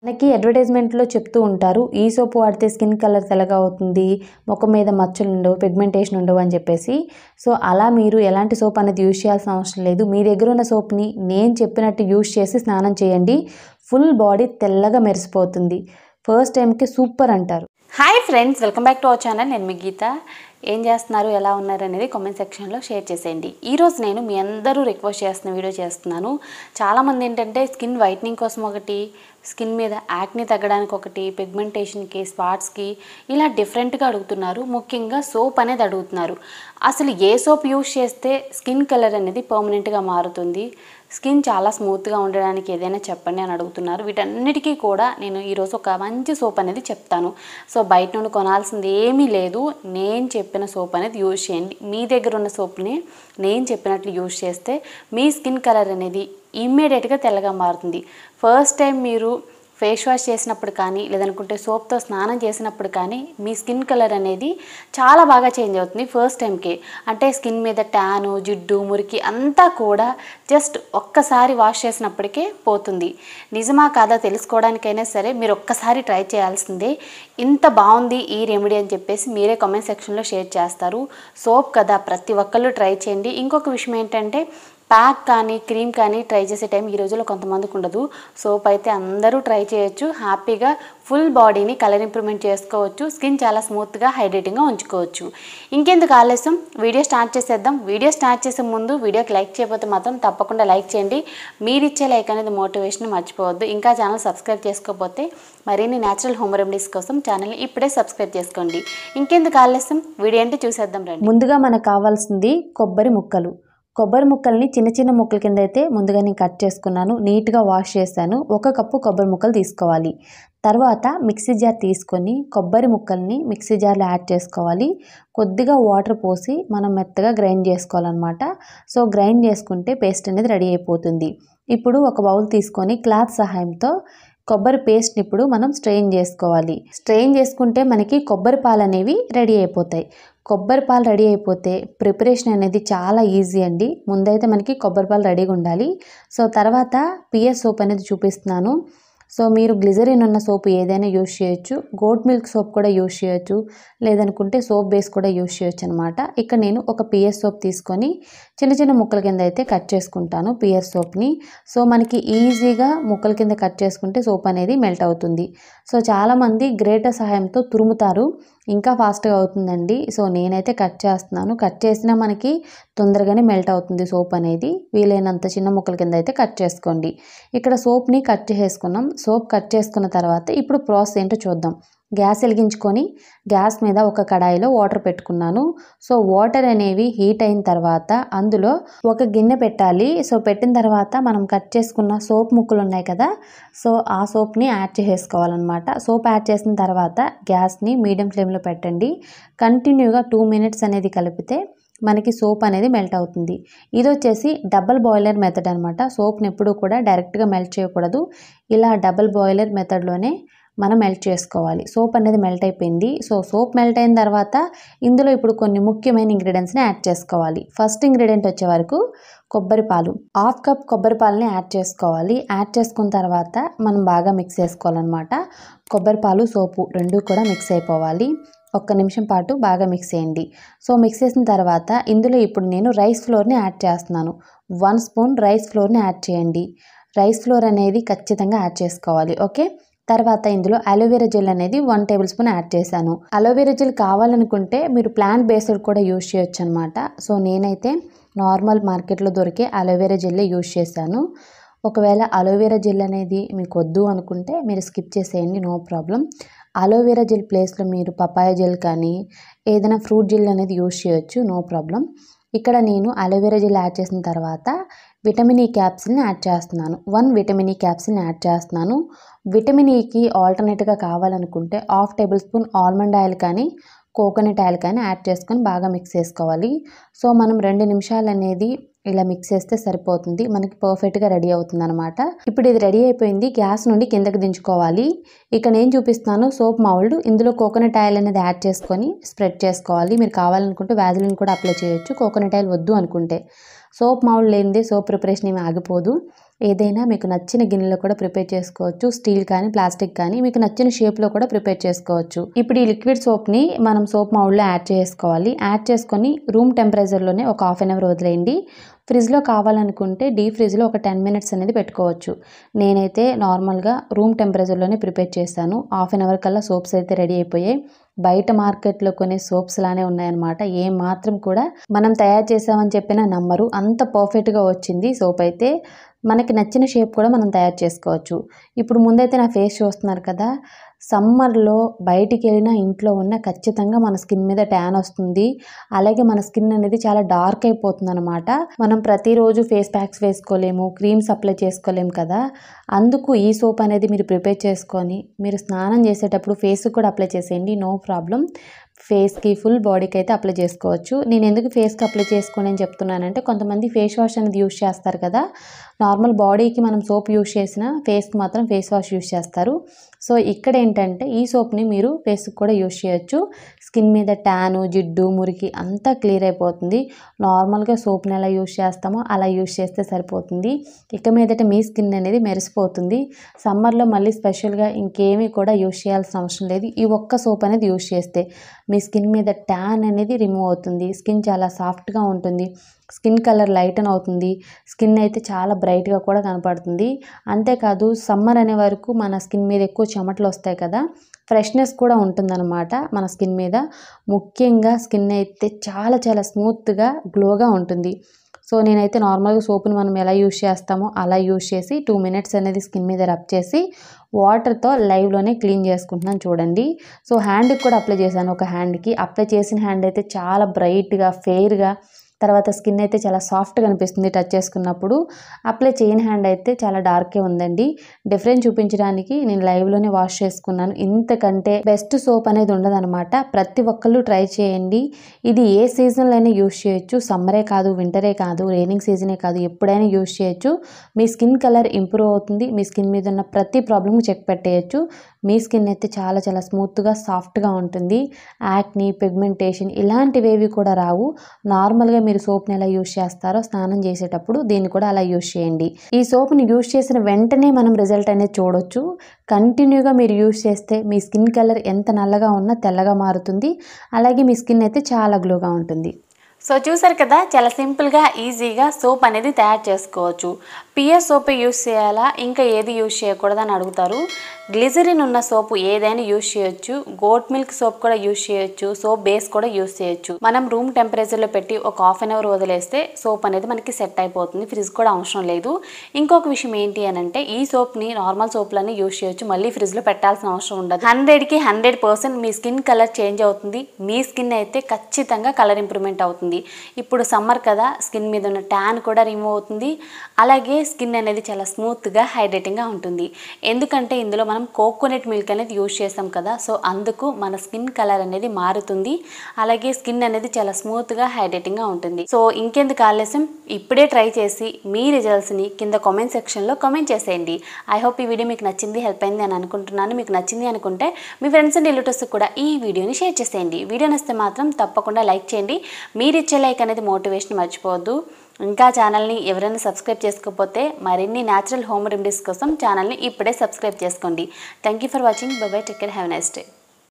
మనకి అడ్వర్టైజ్మెంట్లో చెప్తూ ఉంటారు ఈ సోప్ వాడితే స్కిన్ కలర్ తెల్లగా అవుతుంది, ముఖం మీద మచ్చలు ఉండవు, పిగ్మెంటేషన్ ఉండవు అని చెప్పేసి. సో అలా మీరు ఎలాంటి సోప్ అనేది యూజ్ చేయాల్సిన అవసరం లేదు. మీ దగ్గర ఉన్న సోప్ని నేను చెప్పినట్టు యూజ్ చేసి స్నానం చేయండి, ఫుల్ బాడీ తెల్లగా మెరిసిపోతుంది. ఫస్ట్ టైంకి సూపర్ అంటారు. Hi friends, welcome back to our channel. నేను మీ గీత. ఏం చేస్తున్నారు, ఎలా ఉన్నారు అనేది కామెంట్ సెక్షన్లో షేర్ చేసేయండి. ఈరోజు నేను మీ అందరూ రిక్వెస్ట్ చేస్తున్న వీడియో చేస్తున్నాను. చాలామంది ఏంటంటే స్కిన్ వైట్నింగ్ కోసం ఒకటి, స్కిన్ మీద యాక్ని తగ్గడానికి ఒకటి, పిగ్మెంటేషన్కి, స్పాట్స్కి ఇలా డిఫరెంట్గా అడుగుతున్నారు. ముఖ్యంగా సోప్ అనేది అడుగుతున్నారు. అసలు ఏ సోప్ యూజ్ చేస్తే స్కిన్ కలర్ అనేది పర్మనెంట్గా మారుతుంది, స్కిన్ చాలా స్మూత్గా ఉండడానికి ఏదైనా చెప్పండి అని అడుగుతున్నారు. వీటన్నిటికీ కూడా నేను ఈరోజు ఒక మంచి సోప్ అనేది చెప్తాను. సో బయట నుండి కొనాల్సింది ఏమీ లేదు, నేను చెప్పిన సోప్ అనేది యూజ్ చేయండి. మీ దగ్గర ఉన్న సోప్ని నేను చెప్పినట్లు యూజ్ చేస్తే మీ స్కిన్ కలర్ అనేది ఇమ్మీడియట్గా తెల్లగా మారుతుంది. ఫస్ట్ టైం మీరు ఫేస్ వాష్ చేసినప్పుడు కానీ లేదనుకుంటే సోప్తో స్నానం చేసినప్పుడు కానీ మీ స్కిన్ కలర్ అనేది చాలా బాగా చేంజ్ అవుతుంది ఫస్ట్ టైంకి. అంటే స్కిన్ మీద ట్యాను, జిడ్డు, మురికి అంతా కూడా జస్ట్ ఒక్కసారి వాష్ చేసినప్పటికే పోతుంది. నిజమా కాదా తెలుసుకోవడానికైనా సరే మీరు ఒక్కసారి ట్రై చేయాల్సిందే. ఇంత బాగుంది ఈ రెమెడీ అని చెప్పేసి మీరే కామెంట్ సెక్షన్లో షేర్ చేస్తారు. సోప్ కదా, ప్రతి ఒక్కళ్ళు ట్రై చేయండి. ఇంకొక విషయం ఏంటంటే ప్యాక్ కానీ క్రీమ్ కానీ ట్రై చేసే టైం ఈ రోజుల్లో కొంతమందికి ఉండదు. సోప్ అయితే అందరూ ట్రై చేయొచ్చు, హ్యాపీగా ఫుల్ బాడీని కలర్ ఇంప్రూవ్మెంట్ చేసుకోవచ్చు, స్కిన్ చాలా స్మూత్గా హైడ్రేటింగ్గా ఉంచుకోవచ్చు. ఇంకెందుకు ఆలస్యం, వీడియో స్టార్ట్ చేసేద్దాం. వీడియో స్టార్ట్ చేసే ముందు వీడియోకి లైక్ చేయకపోతే మాత్రం తప్పకుండా లైక్ చేయండి. మీరిచ్చే లైక్ అనేది మోటివేషన్ మర్చిపోవద్దు. ఇంకా ఛానల్ సబ్స్క్రైబ్ చేసుకోకపోతే మరిన్ని న్యాచురల్ హోమ్ రెమెడీస్ కోసం ఛానల్ని ఇప్పుడే సబ్స్క్రైబ్ చేసుకోండి. ఇంకెందుకు ఆలస్యం, వీడియో అంటే చూసేద్దాం రండి. ముందుగా మనకు కావాల్సింది కొబ్బరి ముక్కలు. కొబ్బరి ముక్కల్ని చిన్న చిన్న ముక్కల కింద అయితే ముందుగా నేను కట్ చేసుకున్నాను, నీట్గా వాష్ చేశాను. 1 కప్పు కొబ్బరి ముక్కలు తీసుకోవాలి. తర్వాత మిక్సీ జార్ తీసుకొని కొబ్బరి ముక్కల్ని మిక్సీ జార్లో యాడ్ చేసుకోవాలి. కొద్దిగా వాటర్ పోసి మనం మెత్తగా గ్రైండ్ చేసుకోవాలన్నమాట. సో గ్రైండ్ చేసుకుంటే పేస్ట్ అనేది రెడీ అయిపోతుంది. ఇప్పుడు ఒక బౌల్ తీసుకొని క్లాత్ సహాయంతో కొబ్బరి పేస్ట్ని ఇప్పుడు మనం స్ట్రెయిన్ చేసుకోవాలి. స్ట్రెయిన్ చేసుకుంటే మనకి కొబ్బరి పాలు అనేవి రెడీ అయిపోతాయి. కొబ్బరి పాలు రెడీ అయిపోతే ప్రిపరేషన్ అనేది చాలా ఈజీ అండి. ముందైతే మనకి కొబ్బరి పాలు రెడీగా ఉండాలి. సో తర్వాత పిఎస్ సోప్ అనేది చూపిస్తున్నాను. సో మీరు గ్లిజరిన్ ఉన్న సోప్ ఏదైనా యూజ్ చేయొచ్చు, గోట్ మిల్క్ సోప్ కూడా యూజ్ చేయొచ్చు, లేదనుకుంటే సోప్ బేస్ కూడా యూజ్ చేయొచ్చు అనమాట. ఇక్కడ నేను ఒక పిఎస్ సోప్ తీసుకొని చిన్న చిన్న ముక్కల కింద అయితే కట్ చేసుకుంటాను పిఎస్ సోప్ని. సో మనకి ఈజీగా ముక్కల కింద కట్ చేసుకుంటే సోప్ అనేది మెల్ట్ అవుతుంది. సో చాలామంది గ్రేటర్ సహాయంతో తురుముతారు, ఇంకా ఫాస్ట్గా అవుతుందండి. సో నేనైతే కట్ చేస్తున్నాను. కట్ చేసినా మనకి తొందరగానే మెల్ట్ అవుతుంది సోప్ అనేది. వీలైనంత చిన్న ముక్కల కింద అయితే కట్ చేసుకోండి. ఇక్కడ సోప్ని కట్ చేసుకున్నాం. సోప్ కట్ చేసుకున్న తర్వాత ఇప్పుడు ప్రాసెస్ ఏంటో చూద్దాం. గ్యాస్ వెలిగించుకొని గ్యాస్ మీద ఒక కడాయిలో వాటర్ పెట్టుకున్నాను. సో వాటర్ అనేవి హీట్ అయిన తర్వాత అందులో ఒక గిన్నె పెట్టాలి. సో పెట్టిన తర్వాత మనం కట్ చేసుకున్న సోప్ ముక్కలు ఉన్నాయి కదా, సో ఆ సోప్ని యాడ్ చేసుకోవాలన్నమాట. సోప్ యాడ్ చేసిన తర్వాత గ్యాస్ని మీడియం ఫ్లేమ్లో పెట్టండి. కంటిన్యూగా 2 మినిట్స్ అనేది కలిపితే మనకి సోప్ అనేది మెల్ట్ అవుతుంది. ఇది వచ్చేసి డబుల్ బాయిలర్ మెథడ్ అనమాట. సోప్ని ఎప్పుడూ కూడా డైరెక్ట్గా మెల్ట్ చేయకూడదు, ఇలా డబుల్ బాయిలర్ మెథడ్లోనే మనం మెల్ట్ చేసుకోవాలి. సోప్ అనేది మెల్ట్ అయిపోయింది. సో సోప్ మెల్ట్ అయిన తర్వాత ఇందులో ఇప్పుడు కొన్ని ముఖ్యమైన ఇంగ్రీడియంట్స్ని యాడ్ చేసుకోవాలి. ఫస్ట్ ఇంగ్రీడియంట్ వచ్చే వరకు కొబ్బరి పాలు, 1/2 కప్ కొబ్బరి పాలని యాడ్ చేసుకోవాలి. యాడ్ చేసుకున్న తర్వాత మనం బాగా మిక్స్ చేసుకోవాలన్నమాట. కొబ్బరి పాలు, సోపు రెండు కూడా మిక్స్ అయిపోవాలి. 1 నిమిషం పాటు బాగా మిక్స్ చేయండి. సో మిక్స్ చేసిన తర్వాత ఇందులో ఇప్పుడు నేను రైస్ ఫ్లోర్ని యాడ్ చేస్తున్నాను. 1 స్పూన్ రైస్ ఫ్లోర్ని యాడ్ చేయండి. రైస్ ఫ్లోర్ అనేది ఖచ్చితంగా యాడ్ చేసుకోవాలి. ఓకే, తర్వాత ఇందులో అలోవెరా జెల్ అనేది 1 టేబుల్ స్పూన్ యాడ్ చేశాను. అలోవెరా జెల్ కావాలనుకుంటే మీరు ప్లాంట్ బేస్డ్ కూడా యూజ్ చేయొచ్చు అనమాట. సో నేనైతే నార్మల్ మార్కెట్లో దొరికే అలోవెరా జెల్లే యూజ్ చేశాను. ఒకవేళ అలోవెరా జెల్ అనేది మీకు వద్దు అనుకుంటే మీరు స్కిప్ చేసేయండి, నో ప్రాబ్లం. అలోవెరా జెల్ ప్లేస్లో మీరు పపాయ జెల్ కానీ ఏదైనా ఫ్రూట్ జెల్ అనేది యూజ్ చేయొచ్చు, నో ప్రాబ్లం. ఇక్కడ నేను అలోవెరా జెల్ యాడ్ చేసిన తర్వాత విటమిన్ ఈ క్యాప్సిల్ని యాడ్ చేస్తున్నాను. 1 విటమిన్ ఈ క్యాప్సిల్ని యాడ్ చేస్తున్నాను. విటమిన్ ఈకి ఆల్టర్నేట్గా కావాలనుకుంటే 1/2 టేబుల్ స్పూన్ ఆల్మండ్ ఆయిల్ కానీ కోకోనట్ ఆయిల్ కానీ యాడ్ చేసుకొని బాగా మిక్స్ చేసుకోవాలి. సో మనం 2 నిమిషాలు అనేది ఇలా మిక్స్ చేస్తే సరిపోతుంది, మనకి పర్ఫెక్ట్గా రెడీ అవుతుంది అనమాట. ఇప్పుడు ఇది రెడీ అయిపోయింది. గ్యాస్ నుండి కిందకి దించుకోవాలి. ఇక నేను చూపిస్తాను సోప్ మౌల్డ్. ఇందులో కోకోనట్ ఆయిల్ అనేది యాడ్ చేసుకొని స్ప్రెడ్ చేసుకోవాలి. మీరు కావాలనుకుంటే వ్యాజిలిన్ కూడా అప్లై చేయొచ్చు, కోకోనట్ ఆయిల్ వద్దు అనుకుంటే. సోప్ మౌల్డ్ లేనిదే సోప్ ప్రిపరేషన్ ఏమి ఆగిపోదు. ఏదైనా మీకు నచ్చిన గిన్నెలో కూడా ప్రిపేర్ చేసుకోవచ్చు. స్టీల్ కానీ ప్లాస్టిక్ కానీ మీకు నచ్చిన షేప్లో కూడా ప్రిపేర్ చేసుకోవచ్చు. ఇప్పుడు ఈ లిక్విడ్ సోప్ని మనం సోప్ మౌల్డ్లో యాడ్ చేసుకోవాలి. యాడ్ చేసుకొని రూమ్ టెంపరేచర్లోనే ఒక హాఫ్ అన్ అవర్ వదిలేయండి. ఫ్రిడ్జ్లో కావాలనుకుంటే డీప్ ఫ్రిడ్జ్లో ఒక 10 మినిట్స్ అనేది పెట్టుకోవచ్చు. నేనైతే నార్మల్గా రూమ్ టెంపరేచర్లోనే ప్రిపేర్ చేశాను. హాఫ్ అన్ అవర్ కల్లా సోప్స్ అయితే రెడీ అయిపోయాయి. బయట మార్కెట్లో కొనే సోప్స్ లానే ఉన్నాయన్నమాట. ఏ మాత్రం కూడా మనం తయారు చేసామని చెప్పినా నమ్మరు, అంత పర్ఫెక్ట్గా వచ్చింది సోప్ అయితే. మనకి నచ్చిన షేప్ కూడా మనం తయారు చేసుకోవచ్చు. ఇప్పుడు ముందైతే నా ఫేస్ చూస్తున్నారు కదా, సమ్మర్లో బయటికి వెళ్ళినా ఇంట్లో ఉన్న ఖచ్చితంగా మన స్కిన్ మీద ట్యాన్ వస్తుంది. అలాగే మన స్కిన్ అనేది చాలా డార్క్ అయిపోతుంది అనమాట. మనం ప్రతిరోజు ఫేస్ ప్యాక్స్ వేసుకోలేము, క్రీమ్స్ అప్లై చేసుకోలేము కదా. అందుకు ఈ సోప్ అనేది మీరు ప్రిపేర్ చేసుకొని మీరు స్నానం చేసేటప్పుడు ఫేస్కి కూడా అప్లై చేసేయండి, నో ప్రాబ్లం. ఫేస్కి ఫుల్ బాడీకి అయితే అప్లై చేసుకోవచ్చు. నేను ఎందుకు ఫేస్కి అప్లై చేసుకోని అని చెప్తున్నానంటే, కొంతమంది ఫేస్ వాష్ అనేది యూజ్ చేస్తారు కదా, నార్మల్ బాడీకి మనం సోప్ యూజ్ చేసిన ఫేస్కి మాత్రం ఫేస్ వాష్ యూజ్ చేస్తారు. సో ఇక్కడ ఏంటంటే ఈ సోప్ని మీరు ఫేస్కి కూడా యూజ్ చేయొచ్చు. స్కిన్ మీద ట్యాను, జిడ్డు, మురికి అంతా క్లియర్ అయిపోతుంది. నార్మల్గా సోప్ని ఎలా యూజ్ చేస్తామో అలా యూజ్ చేస్తే సరిపోతుంది. ఇక మీదట మీ స్కిన్ అనేది మెరిసిపోతుంది. సమ్మర్లో మళ్ళీ స్పెషల్గా ఇంకేమీ కూడా యూజ్ చేయాల్సిన అవసరం లేదు. ఈ ఒక్క సోప్ అనేది యూజ్ చేస్తే మీ స్కిన్ మీద ట్యాన్ అనేది రిమూవ్ అవుతుంది. స్కిన్ చాలా సాఫ్ట్గా ఉంటుంది. స్కిన్ కలర్ లైటన్ అవుతుంది. స్కిన్ అయితే చాలా బ్రైట్గా కూడా కనపడుతుంది. అంతేకాదు సమ్మర్ అనే వరకు మన స్కిన్ మీద ఎక్కువ చెమటలు వస్తాయి కదా, ఫ్రెష్నెస్ కూడా ఉంటుందన్నమాట మన స్కిన్ మీద. ముఖ్యంగా స్కిన్ అయితే చాలా చాలా స్మూత్గా గ్లోగా ఉంటుంది. సో నేనైతే నార్మల్గా సోప్ని మనం ఎలా యూజ్ చేస్తామో అలా యూజ్ చేసి 2 మినిట్స్ అనేది స్కిన్ మీద రబ్ చేసి వాటర్తో లైవ్లోనే క్లీన్ చేసుకుంటున్నాను చూడండి. సో హ్యాండ్కి కూడా అప్లై చేశాను. ఒక హ్యాండ్కి అప్లై చేసిన హ్యాండ్ అయితే చాలా బ్రైట్గా ఫెయిర్గా, తర్వాత స్కిన్ అయితే చాలా సాఫ్ట్గా అనిపిస్తుంది టచ్ చేసుకున్నప్పుడు. అప్లై చేయని హ్యాండ్ అయితే చాలా డార్కే ఉందండి. డిఫరెన్స్ చూపించడానికి నేను లైవ్లోనే వాష్ చేసుకున్నాను. ఇంతకంటే బెస్ట్ సోప్ అనేది ఉండదన్నమాట. ప్రతి ఒక్కళ్ళు ట్రై చేయండి. ఇది ఏ సీజన్లో అయినా యూజ్ చేయొచ్చు. సమ్మరే కాదు, వింటరే కాదు, రైనింగ్ సీజనే కాదు, ఎప్పుడైనా యూజ్ చేయొచ్చు. మీ స్కిన్ కలర్ ఇంప్రూవ్ అవుతుంది. మీ స్కిన్ మీద ఉన్న ప్రతి ప్రాబ్లమ్ చెక్ పెట్టేయచ్చు. మీ స్కిన్ అయితే చాలా చాలా స్మూత్గా సాఫ్ట్గా ఉంటుంది. యాక్ని, పిగ్మెంటేషన్ ఇలాంటివేవి కూడా రావు. నార్మల్గా మీరు సోప్ని ఎలా యూజ్ చేస్తారో స్నానం చేసేటప్పుడు దీన్ని కూడా అలా యూజ్ చేయండి. ఈ సోప్ని యూజ్ చేసిన వెంటనే మనం రిజల్ట్ అనేది చూడొచ్చు. కంటిన్యూగా మీరు యూజ్ చేస్తే మీ స్కిన్ కలర్ ఎంత నల్లగా ఉన్నా తెల్లగా మారుతుంది. అలాగే మీ స్కిన్ అయితే చాలా గ్లోగా ఉంటుంది. సో చూసారు కదా, చాలా సింపుల్గా ఈజీగా సోప్ అనేది తయారు చేసుకోవచ్చు. పిఎస్ సోప్ యూస్ చేయాలా, ఇంకా ఏది యూజ్ చేయకూడదని అడుగుతారు. గ్లిజరిన్ ఉన్న సోపు ఏదైనా యూజ్ చేయొచ్చు. గోట్ మిల్క్ సోప్ కూడా యూజ్ చేయొచ్చు. సోప్ బేస్ కూడా యూజ్ చేయొచ్చు. మనం రూమ్ టెంపరేచర్లో పెట్టి ఒక హాఫ్ అన్ అవర్ వదిలేస్తే సోప్ అనేది మనకి సెట్ అయిపోతుంది. ఫ్రిడ్జ్ కూడా అవసరం లేదు. ఇంకొక విషయం ఏంటి అని అంటే, ఈ సోప్ని నార్మల్ సోప్లన్నీ యూజ్ చేయొచ్చు. మళ్ళీ ఫ్రిడ్జ్లో పెట్టాల్సిన అవసరం ఉండదు. 100కి 100% మీ స్కిన్ కలర్ చేంజ్ అవుతుంది. మీ స్కిన్ అయితే ఖచ్చితంగా కలర్ ఇంప్రూవ్మెంట్ అవుతుంది. ఇప్పుడు సమ్మర్ కదా, స్కిన్ మీద ఉన్న ట్యాన్ కూడా రిమూవ్ అవుతుంది. అలాగే స్కిన్ అనేది చాలా స్మూత్గా హైడ్రేటింగ్గా ఉంటుంది. ఎందుకంటే ఇందులో మనం కోకోనట్ మిల్క్ అనేది యూజ్ చేస్తాం కదా, సో అందుకు మన స్కిన్ కలర్ అనేది మారుతుంది. అలాగే స్కిన్ అనేది చాలా స్మూత్గా హైడ్రేటింగ్గా ఉంటుంది. సో ఇంకెందుకు ఆలస్యం, ఇప్పుడే ట్రై చేసి మీ రిజల్ట్స్ని కింద కామెంట్ సెక్షన్లో కామెంట్ చేసేయండి. ఐ హోప్ ఈ వీడియో మీకు నచ్చింది, హెల్ప్ అయింది అని అనుకుంటున్నాను. మీకు నచ్చింది అనుకుంటే మీ ఫ్రెండ్స్ అండ్ రిలేటివ్స్ కూడా ఈ వీడియోని షేర్ చేసేయండి. వీడియో నచ్చితే మాత్రం తప్పకుండా లైక్ చేయండి. మీరు ఇచ్చే లైక్ అనేది మోటివేషన్ మర్చిపోవద్దు. ఇంకా ఛానల్ని ఎవరైనా సబ్స్క్రైబ్ చేసుకోకపోతే మరిన్ని న్యాచురల్ హోమ్ రెమెడీస్ కోసం ఛానల్ని ఇప్పుడే సబ్స్క్రైబ్ చేసుకోండి. Thank you for watching. By by, take care, have a nice day.